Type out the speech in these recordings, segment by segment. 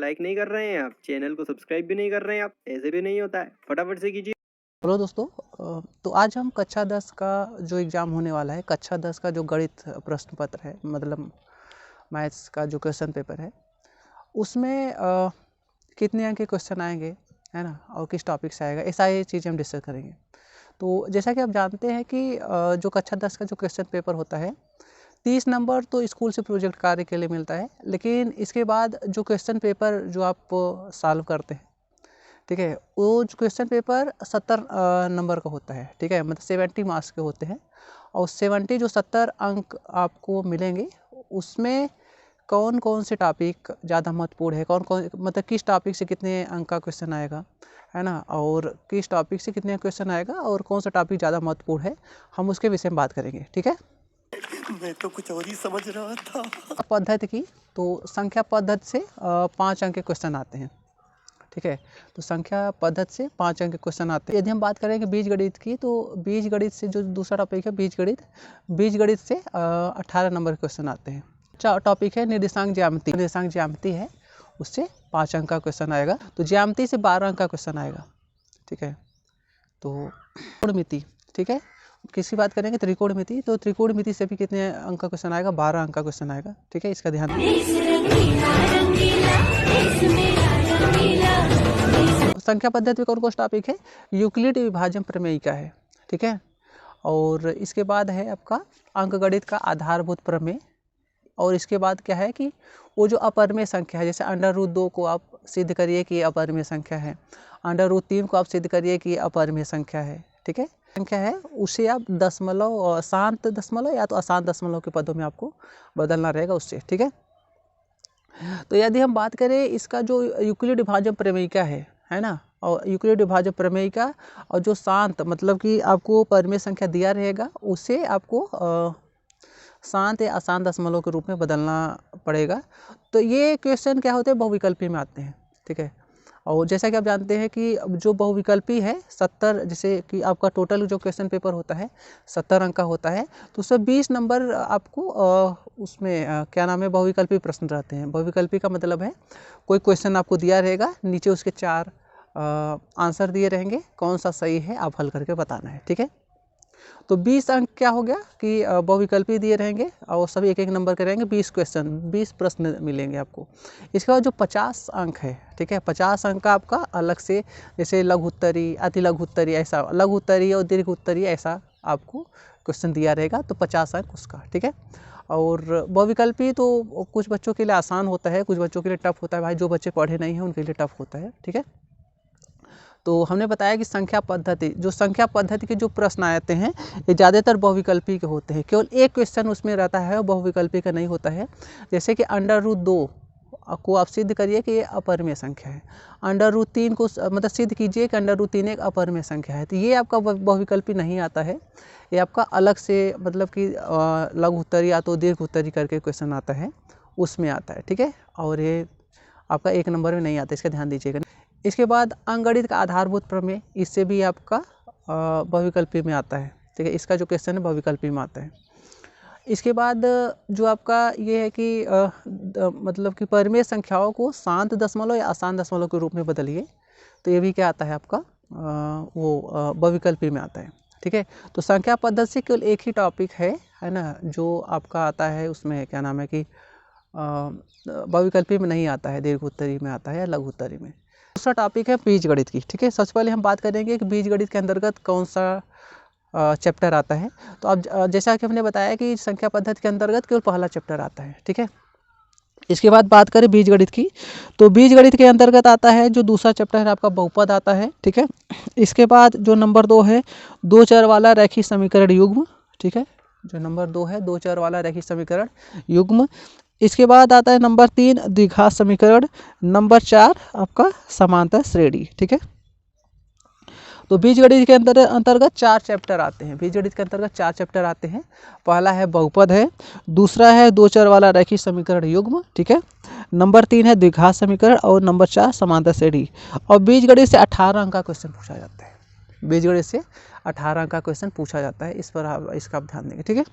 Like नहीं कर रहे हैं आप, चैनल को सब्सक्राइब भी नहीं कर रहे हैं आप, ऐसे भी नहीं होता है, फटाफट से कीजिए। हेलो दोस्तों, तो आज हम कक्षा 10 का जो एग्ज़ाम होने वाला है, कक्षा 10 का जो गणित प्रश्न पत्र है, मतलब मैथ्स का जो क्वेश्चन पेपर है, उसमें कितने अंक के क्वेश्चन आएंगे, है ना, और किस टॉपिक से आएगा, ऐसा ये चीज़ें हम डिस्कस करेंगे। तो जैसा कि आप जानते हैं कि जो कक्षा 10 का जो क्वेश्चन पेपर होता है, 30 नंबर तो स्कूल से प्रोजेक्ट कार्य के लिए मिलता है, लेकिन इसके बाद जो क्वेश्चन पेपर जो आप सॉल्व करते हैं, ठीक है, वो जो क्वेश्चन पेपर 70 नंबर का होता है, ठीक है, मतलब 70 मार्क्स के होते हैं। और 70 अंक आपको मिलेंगे, उसमें कौन कौन से टॉपिक ज़्यादा महत्वपूर्ण है, कौन कौन मतलब किस टॉपिक से कितने अंक का क्वेश्चन आएगा, है ना, और किस टॉपिक से कितने क्वेश्चन आएगा और कौन सा टॉपिक ज़्यादा महत्वपूर्ण है, हम उसके विषय में बात करेंगे। ठीक है, मैं तो कुछ और ही समझ रहा था। पद्धति की तो संख्या पद्धति से 5 अंक के क्वेश्चन आते हैं। ठीक है, तो संख्या पद्धति से 5 अंक के क्वेश्चन आते हैं। यदि हम बात करेंगे बीजगणित की, तो बीजगणित से जो दूसरा टॉपिक है बीजगणित से 18 नंबर के क्वेश्चन आते हैं। टॉपिक है निर्देशांक ज्यामिति है, उससे 5 अंक का क्वेश्चन आएगा। तो ज्यामिति से 12 अंक का क्वेश्चन आएगा। ठीक है, तो त्रिकोणमिति, ठीक है, किसकी बात करेंगे, त्रिकोणमिति, तो त्रिकोणमिति से भी कितने अंक का क्वेश्चन आएगा, 12 अंक का क्वेश्चन आएगा। ठीक है, इसका ध्यान संख्या पद्धति में कौन कौन टॉपिक है, यूक्लिड विभाजन प्रमेयिका है। ठीक है, और इसके बाद है आपका अंकगणित का आधारभूत प्रमेय। और इसके बाद क्या है कि वो जो अपरिमेय संख्या है, जैसे √2 को आप सिद्ध करिए कि अपरिमेय संख्या है, √3 को आप सिद्ध करिए कि अपरिमेय संख्या है। ठीक है, संख्या है उसे आप दशमलव और शांत दशमलव या तो अशांत दशमलव के पदों में आपको बदलना रहेगा उससे। ठीक है, तो यदि हम बात करें इसका जो यूक्लिड विभाजन प्रमेयिका है ना, और यूक्लिड विभाजन प्रमेयिका और जो शांत मतलब कि आपको परिमेय संख्या दिया रहेगा, उसे आपको शांत या अशांत दशमलव के रूप में बदलना पड़ेगा। तो ये क्वेश्चन क्या होते हैं, बहुविकल्पी में आते हैं। ठीक है, और जैसा कि आप जानते हैं कि जो बहुविकल्पी है 70, जैसे कि आपका टोटल जो क्वेश्चन पेपर होता है 70 अंक का होता है, तो उसमें 20 नंबर आपको उसमें क्या नाम है, बहुविकल्पी प्रश्न रहते हैं। बहुविकल्पी का मतलब है कोई क्वेश्चन आपको दिया रहेगा, नीचे उसके 4 आंसर दिए रहेंगे, कौन सा सही है आप हल करके बताना है। ठीक है, तो 20 अंक क्या हो गया कि बहुविकल्पी दिए रहेंगे और सभी एक नंबर के रहेंगे, 20 प्रश्न मिलेंगे आपको। इसके बाद जो 50 अंक है, ठीक है, 50 अंक का आपका अलग से, जैसे लघु उत्तरी, अति लघु उत्तरी, ऐसा लघु उत्तरी और दीर्घ उत्तरी ऐसा आपको क्वेश्चन दिया रहेगा, तो 50 अंक उसका। ठीक है, और बहुविकल्पी तो कुछ बच्चों के लिए आसान होता है, कुछ बच्चों के लिए टफ होता है भाई, जो बच्चे पढ़े नहीं हैं उनके लिए टफ होता है। ठीक है, तो हमने बताया कि संख्या पद्धति के जो प्रश्न आते हैं ये ज़्यादातर बहुविकल्पी के होते हैं, केवल एक क्वेश्चन उसमें रहता है और बहुविकल्पी का नहीं होता है। जैसे कि √2 को आप सिद्ध करिए कि ये अपरिमेय संख्या है, √3 को मतलब सिद्ध कीजिए कि √3 एक अपरिमेय संख्या है, तो ये आपका बहुविकल्पी नहीं आता है, ये आपका अलग से मतलब कि लघु उत्तरी या तो दीर्घ उत्तरी करके क्वेश्चन आता है, उसमें आता है। ठीक है, और ये आपका 1 नंबर में नहीं आता, इसका ध्यान दीजिएगा। इसके बाद अंकगणित का आधारभूत प्रमेय, इससे भी आपका बहुविकल्पी में आता है। ठीक है, इसका जो क्वेश्चन है बहुविकल्पी में आता है। इसके बाद जो आपका ये है कि मतलब कि परिमेय संख्याओं को शांत दशमलव या अशांत दशमलव के रूप में बदलिए, तो ये भी क्या आता है आपका वो बहुविकल्पी में आता है। ठीक है, तो संख्या पद्धति से केवल एक ही टॉपिक है ना, जो आपका आता है उसमें क्या नाम है कि बहुविकल्पी में नहीं आता है, दीर्घ उत्तरी में आता है या लघु उत्तरी में। दूसरा टॉपिक है बीजगणित की। ठीक है, सबसे पहले हम बात करेंगे कि बीजगणित के अंतर्गत कौन सा चैप्टर आता है। तो अब जैसा कि हमने बताया कि संख्या पद्धति के अंतर्गत केवल पहला चैप्टर आता है। ठीक है, इसके बाद बात करें बीजगणित की, तो बीजगणित के अंतर्गत आता है जो दूसरा चैप्टर है आपका बहुपद आता है। ठीक है, इसके बाद जो नंबर 2 है 2 चर वाला रैखिक समीकरण युग्म। ठीक है, जो नंबर 2 है 2 चर वाला रैखिक समीकरण युग्म। इसके बाद आता है नंबर 3 द्विघात समीकरण, नंबर 4 आपका समांतर श्रेणी। ठीक है, तो बीजगणित के अंतर्गत 4 चैप्टर आते हैं, बीजगणित के अंतर्गत 4 चैप्टर आते हैं। पहला है बहुपद है, दूसरा है 2 चर वाला रैखिक समीकरण युग्म। ठीक है, नंबर 3 है द्विघात समीकरण और नंबर 4 समांतर श्रेणी। और बीजगणित से 18 अंक का क्वेश्चन पूछा जाता है, बीजगणित से 18 अंक का क्वेश्चन पूछा जाता है, इस पर इसका आप ध्यान देंगे। ठीक है,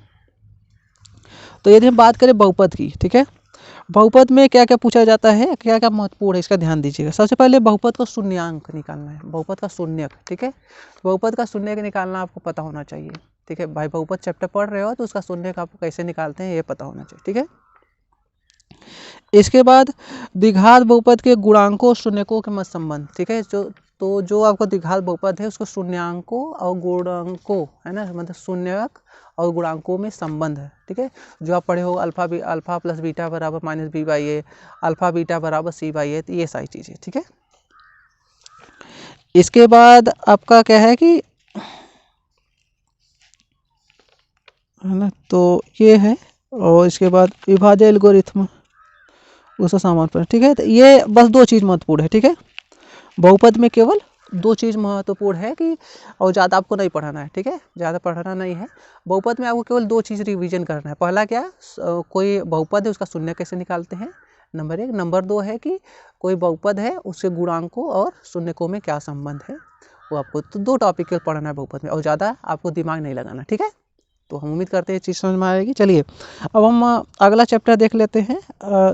तो यदि हम बात करें बहुपद की, ठीक है, बहुपद में क्या क्या पूछा जाता है, क्या क्या महत्वपूर्ण है, इसका ध्यान दीजिएगा। सबसे पहले बहुपद का शून्यांक निकालना है, बहुपद का शून्यक, ठीक है। बहुपद का शून्यक निकालना आपको पता होना चाहिए, ठीक है भाई। बहुपद चैप्टर पढ़ रहे हो तो उसका शून्यक आपको कैसे निकालते हैं ये पता होना चाहिए, ठीक है। इसके बाद द्विघात बहुपद के गुणांकों और शून्यकों के मध्य संबंध, ठीक है। जो आपका द्विघात बहुपद है उसको शून्यांकों और गुणांकों, है ना, मतलब शून्यक और गुणांकों में संबंध है, ठीक है। जो आप पढ़े हो अल्फा प्लस बीटा बराबर minus b by a, alpha beta बराबर सी बाई ए, तो ये सारी चीज़ें, ठीक है। इसके बाद आपका क्या है कि, है ना, तो ये है। और इसके बाद विभाज्य एल्गोरिथम उसका सामान पर, ठीक है। तो ये बस दो चीज़ महत्वपूर्ण है, ठीक है। बहुपद में केवल दो चीज़ महत्वपूर्ण है कि, और ज़्यादा आपको नहीं पढ़ाना है, ठीक है, ज़्यादा पढ़ाना नहीं है। बहुपद में आपको केवल दो चीज़ रिवीजन करना है। पहला क्या, कोई बहुपद है उसका शून्य कैसे निकालते हैं, नंबर 1। नंबर 2 है कि कोई बहुपद है उसके गुणांकों और शून्यकों में क्या संबंध है, वो आपको तो दो टॉपिक केवल पढ़ना है बहुपद में, और ज़्यादा आपको दिमाग नहीं लगाना, ठीक है। तो हम उम्मीद करते हैं चीज़ समझ में आएगी। चलिए अब हम अगला चैप्टर देख लेते हैं,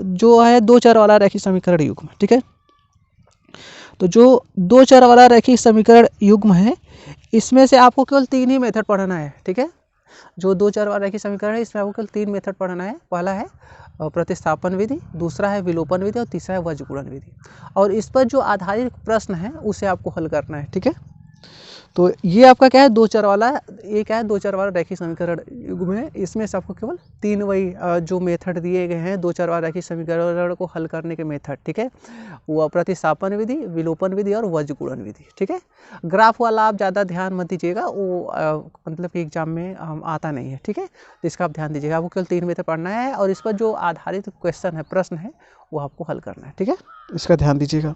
जो है दो चर वाला रैखिक समीकरण युग्म, ठीक है। तो जो दो चर वाला रैखिक समीकरण युग्म है, इसमें से आपको केवल 3 ही मेथड पढ़ना है, ठीक है। जो दो चर वाला रैखिक समीकरण है इसमें आपको केवल 3 मेथड पढ़ना है। पहला है प्रतिस्थापन विधि, दूसरा है विलोपन विधि और तीसरा है वज्रगुणन विधि। और इस पर जो आधारित प्रश्न है उसे आपको हल करना है, ठीक है। तो ये आपका क्या है, दो चर वाला, ये क्या है, दो चर वाला रैखिक समीकरण युग्म है। इसमें से आपको केवल 3 वही जो मेथड दिए गए हैं दो चर वाला रैखिक समीकरण को हल करने के मेथड, ठीक है, वो प्रतिस्थापन विधि, विलोपन विधि और वज्रगुणन विधि, ठीक है। ग्राफ वाला आप ज़्यादा ध्यान मत दीजिएगा, वो मतलब कि एग्जाम में आता नहीं है, ठीक है। तो इसका आप ध्यान दीजिएगा, आपको केवल 3 मेथड पढ़ना है और इस पर जो आधारित क्वेश्चन है, प्रश्न है, वो आपको हल करना है, ठीक है। इसका ध्यान दीजिएगा।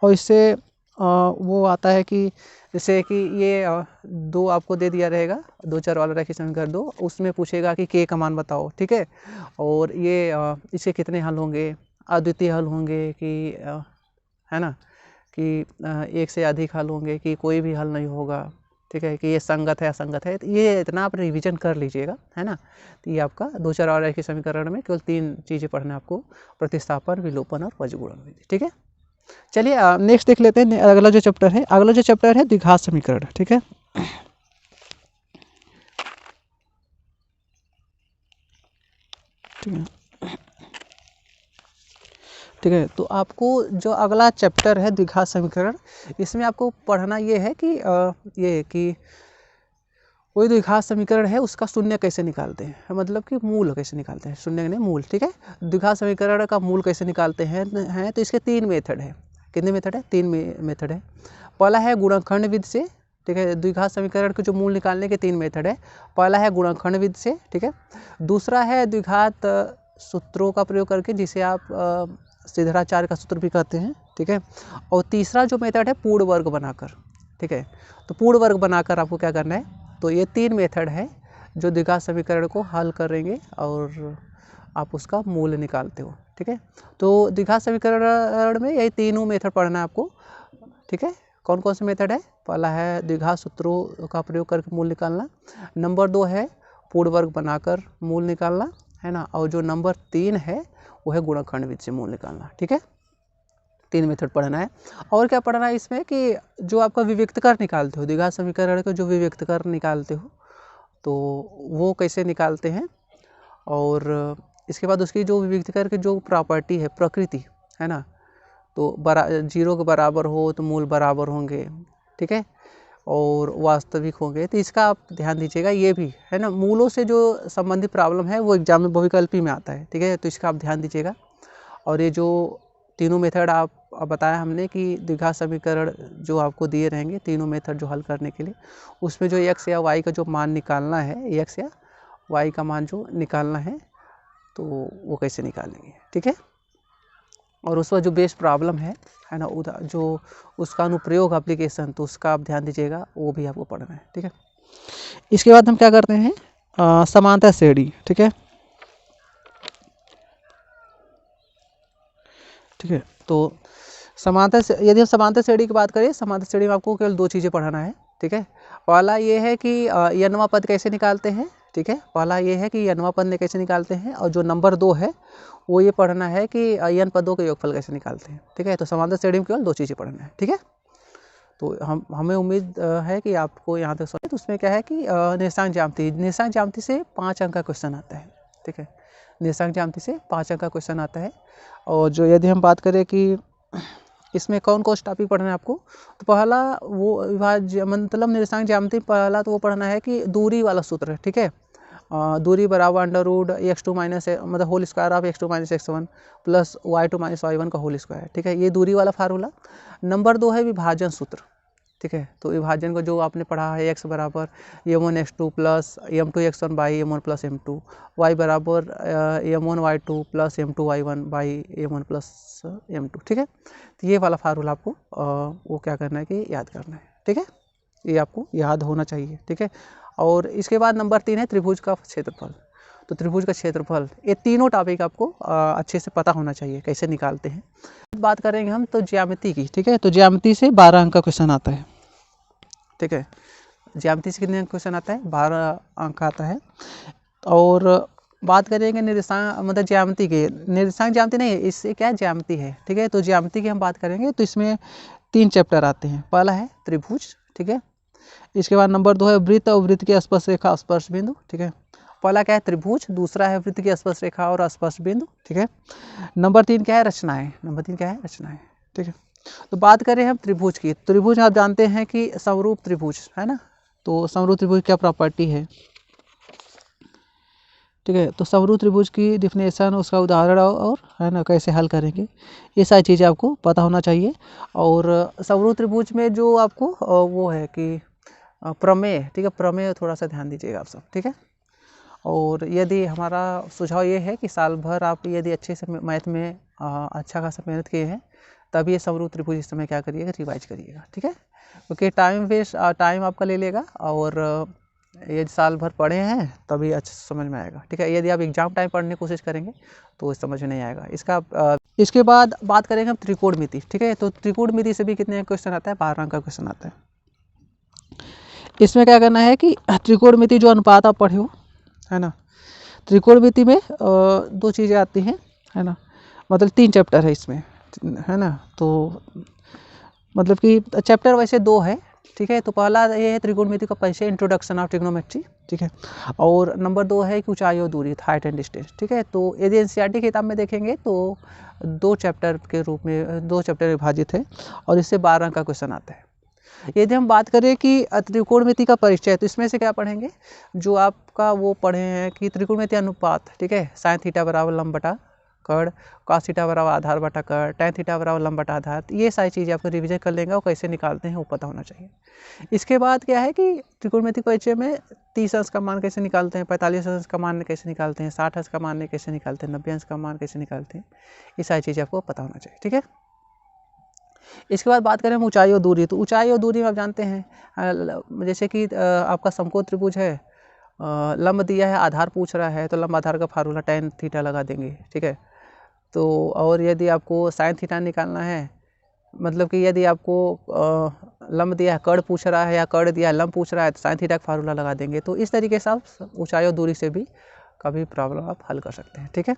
और इससे वो आता है कि जैसे कि ये दो आपको दे दिया रहेगा, दो चर वाला रैखिक समीकरण दो, उसमें पूछेगा कि के का मान बताओ, ठीक है। और ये इसके कितने हल होंगे, अद्वितीय हल होंगे कि है ना, कि एक से अधिक हल होंगे कि कोई भी हल नहीं होगा, ठीक है, कि ये संगत है असंगत है। तो ये इतना आप रिवीजन कर लीजिएगा, है ना। तो ये आपका दो चर वाला रैखिक समीकरण में केवल 3 चीज़ें पढ़ना है आपको, प्रतिस्थापन, विलोपन और वज्रगुणन विधि, ठीक है। चलिए नेक्स्ट देख लेते हैं अगला जो चैप्टर है। अगला जो चैप्टर है द्विघात समीकरण, ठीक है। ठीक है, तो आपको जो अगला चैप्टर है द्विघात समीकरण, इसमें आपको पढ़ना ये है कि ये कि कोई द्विघात समीकरण है उसका शून्य कैसे निकालते हैं, मतलब कि मूल कैसे निकालते हैं, शून्य नहीं मूल, ठीक है। द्विघात समीकरण का मूल कैसे निकालते हैं तो इसके 3 मेथड है। कितने मेथड है, 3 मेथड है। पहला है गुणनखंड विधि से, ठीक है। द्विघात समीकरण के जो मूल निकालने के 3 मेथड है। पहला है गुणनखंड विधि से, ठीक है। दूसरा है द्विघात सूत्रों का प्रयोग करके, जिसे आप सिद्धराचार्य का सूत्र भी कहते हैं, ठीक है। और तीसरा जो मेथड है पूर्ण वर्ग बनाकर, ठीक है। तो पूर्ण वर्ग बनाकर आपको क्या करना है, तो ये 3 मेथड है जो द्विघात समीकरण को हल करेंगे और आप उसका मूल निकालते हो, ठीक है। तो द्विघात समीकरण में यही तीनों मेथड पढ़ना है आपको, ठीक है। कौन कौन से मेथड है, पहला है द्विघात सूत्रों का प्रयोग करके मूल निकालना, नंबर 2 है पूर्ण वर्ग बनाकर मूल निकालना, है ना, और जो नंबर 3 है वो है गुणनखंड विधि से मूल निकालना, ठीक है। 3 मेथड पढ़ना है। और क्या पढ़ना है इसमें कि जो आपका विविक्तकर निकालते हो, द्विघात समीकरण को जो विविक्तकर निकालते हो तो वो कैसे निकालते हैं, और इसके बाद उसकी जो विविक्तकर की जो प्रॉपर्टी है, प्रकृति, है ना, तो 0 के बराबर हो तो मूल बराबर होंगे, ठीक है, और वास्तविक होंगे। तो इसका आप ध्यान दीजिएगा, ये भी है ना, मूलों से जो संबंधित प्रॉब्लम है वो एग्जाम में बहुविकल्पी में आता है, ठीक है। तो इसका आप ध्यान दीजिएगा। और ये जो तीनों मेथड आप बताया हमने कि द्विघात समीकरण जो आपको दिए रहेंगे, तीनों मेथड जो हल करने के लिए, उसमें जो x या y का जो मान निकालना है, x या y का मान जो निकालना है, तो वो कैसे निकालेंगे, ठीक है। और उस पर जो बेस प्रॉब्लम है ना, जो उसका अनुप्रयोग एप्लीकेशन, तो उसका आप ध्यान दीजिएगा, वो भी आपको पढ़ना है, ठीक है। इसके बाद हम क्या करते हैं, समांतर श्रेणी, ठीक है, ठीक है। तो यदि हम समांतर श्रेणी की बात करें, समांतर श्रेणी में आपको केवल 2 चीज़ें पढ़ाना है, ठीक है। पहला ये है कि n वां पद कैसे निकालते हैं, ठीक है। पहला ये है कि n वां पद कैसे निकालते हैं, और जो नंबर 2 है वो ये पढ़ना है कि n पदों के योगफल कैसे निकालते हैं, ठीक है। तो समांतर श्रेणी में केवल 2 चीज़ें पढ़ना है, ठीक है। तो हमें उम्मीद है कि आपको यहाँ तक समझ। तो उसमें क्या है कि निर्देशांक ज्यामिति से 5 अंक का क्वेश्चन आता है, ठीक है। निर्देशांक ज्यामिति से 5 अंक का क्वेश्चन आता है। और जो यदि हम बात करें कि इसमें कौन कौन सा टॉपिक पढ़ना है आपको, तो पहला वो विभाज्य मतलब निर्देशांक ज्यामिति, पहला तो वो पढ़ना है कि दूरी वाला सूत्र है, ठीक है। दूरी बराबर √x2 माइनस मतलब whole square of x2 minus x1 plus y2 minus y1 का होल स्क्वायर, ठीक है। ये दूरी वाला फार्मूला। नंबर 2 है विभाजन सूत्र, ठीक है। तो विभाजन को जो आपने पढ़ा है x बराबर m1 x2 plus m2 x1 by m1 plus m2, y बराबर m1 y2 plus m2 y1 by m1 plus m2, ठीक है। तो ये वाला फार्मूला आपको वो क्या करना है कि याद करना है, ठीक है। ये आपको याद होना चाहिए, ठीक है। और इसके बाद नंबर 3 है त्रिभुज का क्षेत्रफल। तो त्रिभुज का क्षेत्रफल, ये तीनों टॉपिक आपको अच्छे से पता होना चाहिए कैसे निकालते हैं। बात करेंगे हम तो ज्यामिति की, ठीक है। तो ज्यामिति से 12 अंक का क्वेश्चन आता है, ठीक है। ज्यामिति से कितने क्वेश्चन आता है, 12 अंक आता है। और बात करेंगे निर्देशांक मतलब ज्यामिति के, निर्देशांक ज्यामिति नहीं, इससे क्या ज्यामिति है, ठीक है। तो ज्यामिति की हम बात करेंगे तो इसमें 3 चैप्टर आते हैं। पहला है त्रिभुज, ठीक है। इसके बाद नंबर 2 है वृत्त और वृत्त की स्पर्श रेखा स्पर्श बिंदु, ठीक है। पहला क्या है त्रिभुज, दूसरा है वृत्त की स्पर्श रेखा और स्पर्श बिंदु, ठीक है। नंबर 3 क्या है रचनाएं, नंबर 3 क्या है रचनाएं, ठीक है। तो बात करें हम त्रिभुज की। त्रिभुज आप जानते हैं कि समरूप त्रिभुज है ना। तो समरूप त्रिभुज क्या प्रॉपर्टी है, ठीक है। तो समरूप त्रिभुज की डिफिनेशन, उसका उदाहरण और है ना कैसे हल करेंगे, ये सारी चीज़ें आपको पता होना चाहिए। और समरूप त्रिभुज में जो आपको वो है कि प्रमेय, ठीक है। प्रमेय थोड़ा सा ध्यान दीजिएगा आप सब, ठीक है। और यदि हमारा सुझाव ये है कि साल भर आप यदि अच्छे से मैथ में अच्छा खासा मेहनत किए हैं, तब ये समरूप त्रिभुज इस समय क्या करिएगा, रिवाइज करिएगा, ठीक है। क्योंकि टाइम आपका ले लेगा, और यदि साल भर पढ़े हैं तभी अच्छा समझ में आएगा, ठीक है। यदि आप एग्जाम टाइम पढ़ने की कोशिश करेंगे तो समझ में नहीं आएगा इसका। इसके बाद बात करेंगे हम त्रिकोणमिति, ठीक है। तो त्रिकोणमिति से भी कितने क्वेश्चन आता है, 12 अंक का क्वेश्चन आता है। इसमें क्या करना है कि त्रिकोणमिति जो अनुपात आप पढ़े हो, है ना। त्रिकोणमिति में 2 चीज़ें आती हैं, है ना। मतलब 3 चैप्टर है इसमें, है ना। तो मतलब कि चैप्टर वैसे 2 है, ठीक है। तो पहला ये है त्रिकोणमिति का परिचय, इंट्रोडक्शन ऑफ ट्रिग्नोमेट्री, ठीक है। और नंबर 2 है कि ऊंचाई और दूरी, हाइट एंड डिस्टेंस, ठीक है। तो यदि एनसीईआरटी किताब में देखेंगे तो 2 चैप्टर के रूप में 2 चैप्टर विभाजित है, और इससे 12 अंक का क्वेश्चन आता है। यदि हम बात करें कि त्रिकोणमिति का परिचय, तो इसमें से क्या पढ़ेंगे, जो आपका वो पढ़े हैं कि त्रिकोणमिति अनुपात, ठीक है। साइन थीटा बराबर लंब बटा कर्ण, कॉस थीटा बराबर आधार बटा कर्ण, टैन थीटा बराबर लंब बटा आधार, ये सारी चीज़ें आपको रिवीजन कर लेंगे और कैसे निकालते हैं वो पता होना चाहिए। इसके बाद क्या है कि त्रिकोणमिति परिचय में 30 अंश का मान कैसे निकालते हैं, 45 अंश का मान कैसे निकालते हैं, 60 अंश का मान कैसे निकालते हैं, 90 अंश का मान कैसे निकालते हैं, ये सारी चीज़ें आपको पता होना चाहिए, ठीक है। इसके बाद बात करें हम ऊंचाई और दूरी। तो ऊंचाई और दूरी में आप जानते हैं जैसे कि आपका समकोण त्रिभुज है, लंब दिया है, आधार पूछ रहा है, तो लंब आधार का फार्मूला टैन थीटा लगा देंगे, ठीक है। तो और यदि आपको साइन थीटा निकालना है, मतलब कि यदि आपको लंब दिया है, कर्ण पूछ रहा है, या कर्ण दिया है, लंब पूछ रहा है, तो साइन थीटा का फार्मूला लगा देंगे। तो इस तरीके से आप ऊंचाई और दूरी से भी कभी प्रॉब्लम आप हल कर सकते हैं, ठीक है।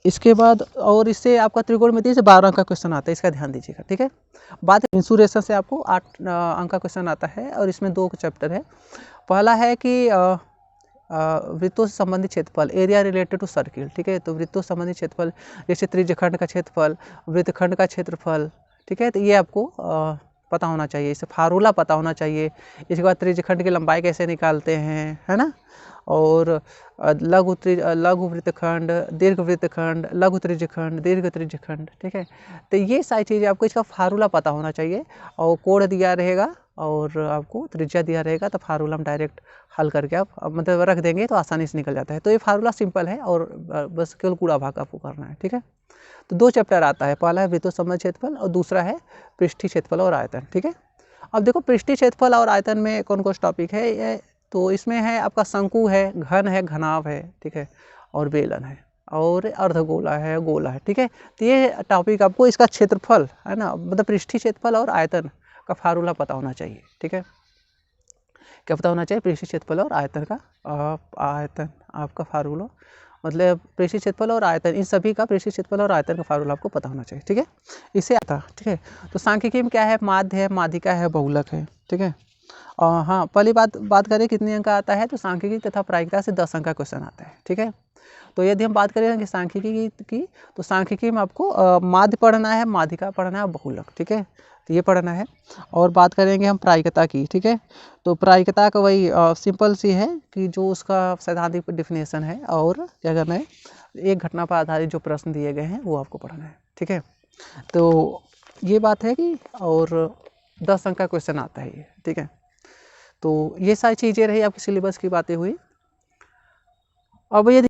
इसके बाद और इससे आपका त्रिकोणमिति से 12 अंक का क्वेश्चन आता है, इसका ध्यान दीजिएगा, ठीक है। बात इंसुरेशन से आपको 8 अंक का क्वेश्चन आता है, और इसमें 2 चैप्टर है। पहला है कि वृत्तों से संबंधित क्षेत्रफल, एरिया रिलेटेड टू सर्किल, ठीक है। तो वृत्तों से संबंधित क्षेत्रफल जैसे त्रिज्यखंड का क्षेत्रफल, वृत्तखंड का क्षेत्रफल, ठीक है। तो ये आपको पता होना चाहिए, इससे फार्मूला पता होना चाहिए। इसके बाद त्रिज्यखंड की लंबाई कैसे निकालते हैं, है ना। और लघु वृत्तखंड, दीर्घ वृत्तखंड, लघु त्रिज्यखंड, दीर्घ त्रिज्यखंड, ठीक है। तो ये सारी चीज़ें आपको इसका फार्मूला पता होना चाहिए, और कोण दिया रहेगा और आपको त्रिज्या दिया रहेगा, तो फार्मूला हम डायरेक्ट हल करके आप मतलब रख देंगे तो आसानी से निकल जाता है। तो ये फार्मूला सिंपल है, और बस केवल कूड़ा भाग आपको करना है, ठीक है। तो 2 चैप्टर आता है, पहला है वृत्तों से संबंधित क्षेत्रफल और दूसरा है पृष्ठीय क्षेत्रफल और आयतन, ठीक है। अब देखो पृष्ठीय क्षेत्रफल और आयतन में कौन कौन टॉपिक है ये, तो इसमें है आपका शंकु है, घन है, घनाभ है, ठीक है, और बेलन है, और अर्धगोला है, गोला है, ठीक है। तो ये टॉपिक आपको इसका क्षेत्रफल है ना, मतलब पृष्ठीय क्षेत्रफल और आयतन का फार्मूला पता होना चाहिए, ठीक है। क्या पता होना चाहिए? पृष्ठीय क्षेत्रफल और आयतन का आयतन आपका फार्मूला, मतलब पृष्ठीय क्षेत्रफल और आयतन, इन सभी का पृष्ठीय क्षेत्रफल और आयतन का फार्मूला आपको पता होना चाहिए। ठीक है, इससे आता। ठीक है, तो सांख्यिकी में क्या है? माध्य है, माध्यिका है, बहुलक है। ठीक है, हाँ, पहली बात करें कितने अंक का आता है, तो सांख्यिकी तथा प्रायिकता से 10 अंक का क्वेश्चन आता है। ठीक है, तो यदि हम बात करें कि सांख्यिकी की, तो सांख्यिकी में आपको माध्य पढ़ना है, माध्यिका पढ़ना है, बहुलक। ठीक है, तो ये पढ़ना है। और बात करेंगे हम प्रायिकता की। ठीक है, तो प्रायिकता का वही सिंपल सी है कि जो उसका सैद्धांतिक डिफिनेशन है और क्या करना है, एक घटना पर आधारित जो प्रश्न दिए गए हैं वो आपको पढ़ना है। ठीक है, तो ये बात है कि और 10 अंक का क्वेश्चन आता है ये। ठीक है, तो ये सारी चीज़ें रही आपकी सिलेबस की बातें हुई। अब यदि